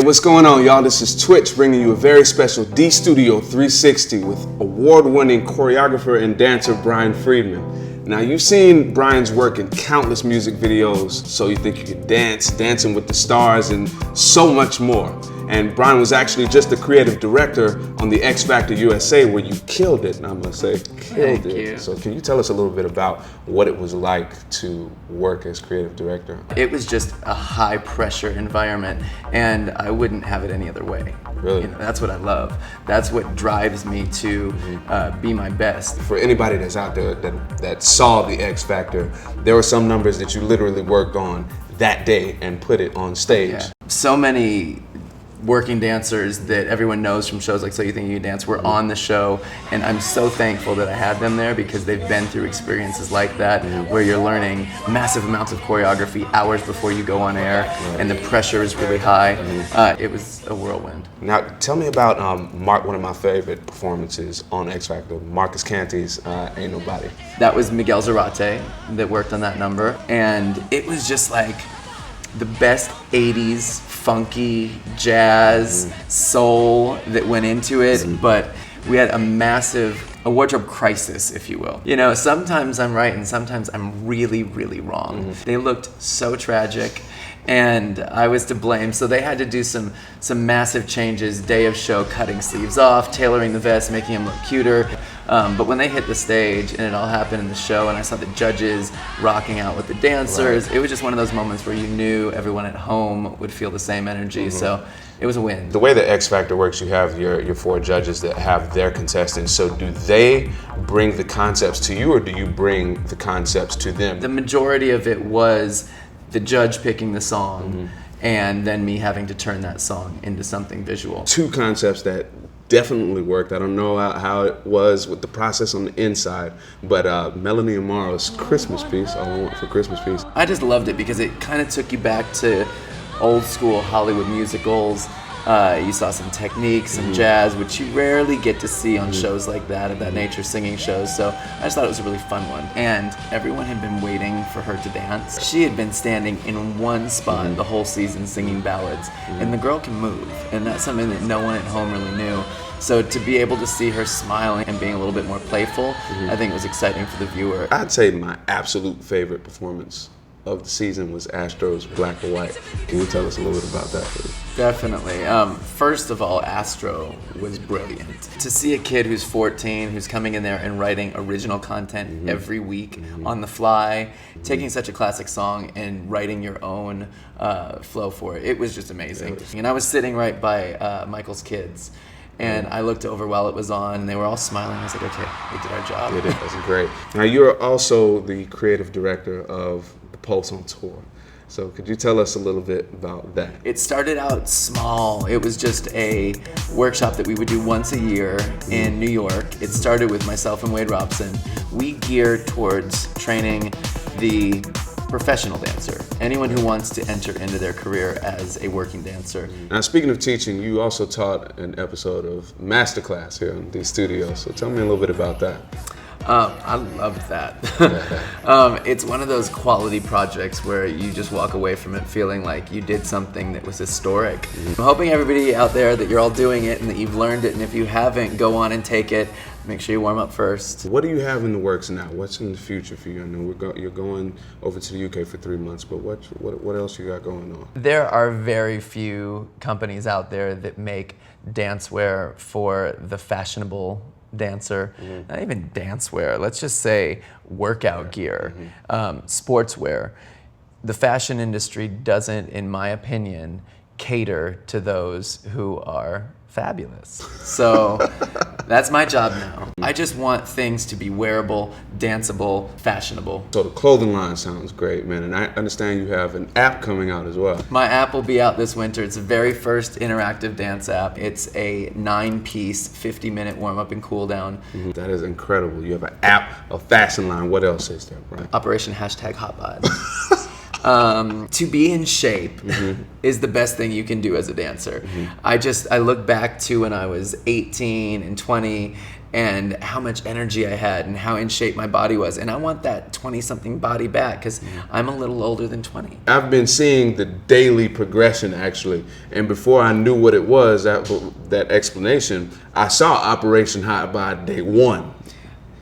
what's going on, y'all? This is Twitch bringing you a very special D Studio 360 with award-winning choreographer and dancer Brian Friedman. Now, you've seen Brian's work in countless music videos, So You Think You Can Dance, Dancing with the Stars, and so much more. And Brian was actually just the creative director on the X Factor USA, where you killed it, and I'm gonna say killed it. So can you tell us a little bit about what it was like to work as creative director? It was just a high pressure environment, and I wouldn't have it any other way. Really? You know, that's what I love. That's what drives me to be my best. For anybody that's out there that saw the X Factor, there were some numbers that you literally worked on that day and put it on stage. Yeah. So many working dancers that everyone knows from shows like So You Think You Can Dance were on the show, and I'm so thankful that I had them there because they've been through experiences like that where you're learning massive amounts of choreography hours before you go on air, and the pressure is really high. It was a whirlwind. Now, tell me about one of my favorite performances on X Factor, Marcus Canty's Ain't Nobody. That was Miguel Zarate that worked on that number, and it was just like the best 80s funky jazz soul that went into it, but we had a wardrobe crisis, if you will. You know, sometimes I'm right and sometimes I'm really, really wrong. They looked so tragic, and I was to blame. So they had to do some massive changes, day of show, cutting sleeves off, tailoring the vest, making them look cuter. But when they hit the stage and it all happened in the show and I saw the judges rocking out with the dancers, it was just one of those moments where you knew everyone at home would feel the same energy. So it was a win. The way that X Factor works, you have your 4 judges that have their contestants. So do they bring the concepts to you, or do you bring the concepts to them? The majority of it was the judge picking the song and then me having to turn that song into something visual. 2 concepts that definitely worked. I don't know how it was with the process on the inside, but Melanie Amaro's Christmas piece, All I Want for Christmas piece. I just loved it because it kind of took you back to old school Hollywood musicals. You saw some techniques, some jazz, which you rarely get to see on shows like that, of that nature, singing shows. So I just thought it was a really fun one. And everyone had been waiting for her to dance. She had been standing in one spot the whole season singing ballads. And the girl can move. And that's something that no one at home really knew. So to be able to see her smiling and being a little bit more playful, I think it was exciting for the viewer. I'd say my absolute favorite performance of the season was Astro's Black or White. Can you tell us a little bit about that, please? Definitely. First of all, Astro was brilliant. To see a kid who's 14, who's coming in there and writing original content every week on the fly, taking such a classic song and writing your own flow for it, it was just amazing. And I was sitting right by Michael's kids, and I looked over while it was on, and they were all smiling. I was like, okay, we did our job. It was great. Now, you're also the creative director of the Pulse on Tour. So could you tell us a little bit about that? It started out small. It was just a workshop that we would do once a year in New York. It started with myself and Wade Robson. We geared towards training the professional dancer, anyone who wants to enter into their career as a working dancer. Now, speaking of teaching, you also taught an episode of Masterclass here in the studio. So tell me a little bit about that. I loved that. It's one of those quality projects where you just walk away from it feeling like you did something that was historic. I'm hoping everybody out there that you're all doing it and that you've learned it, and if you haven't, go on and take it. Make sure you warm up first. What do you have in the works now? What's in the future for you? I know you're going over to the UK for 3 months, but what else you got going on? There are very few companies out there that make dancewear for the fashionable dancer, not even dancewear, let's just say workout gear, sportswear. The fashion industry doesn't, in my opinion, cater to those who are fabulous. So that's my job now. I just want things to be wearable, danceable, fashionable. So the clothing line sounds great, man, and I understand you have an app coming out as well. My app will be out this winter. It's the very first interactive dance app. It's a 9-piece, 50-minute warm-up and cool-down. That is incredible. You have an app, a fashion line. What else is there, Brian? Operation #HotBod. To be in shape is the best thing you can do as a dancer. I look back to when I was 18 and 20, and how much energy I had and how in shape my body was. And I want that 20-something body back because I'm a little older than 20. I've been seeing the daily progression actually, and before I knew what it was, that explanation, I saw Operation Hot Bod day one.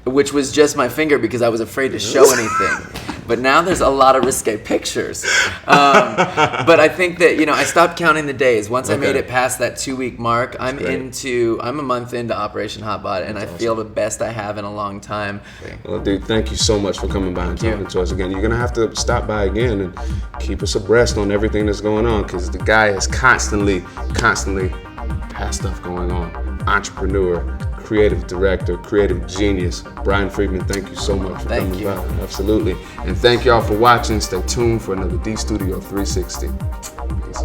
Which was just my finger because I was afraid to show anything. But now there's a lot of risque pictures. But I think that, I stopped counting the days. Once I made it past that 2-week mark, I'm a month into Operation Hot Bod, and I feel the best I have in a long time. Well, dude, thank you so much for coming by and talking to us again. You're going to have to stop by again and keep us abreast on everything that's going on, because the guy is constantly has stuff going on. Entrepreneur, creative director, creative genius. Brian Friedman, thank you so much for coming by. Absolutely. And thank y'all for watching. Stay tuned for another D Studio 360. Peace.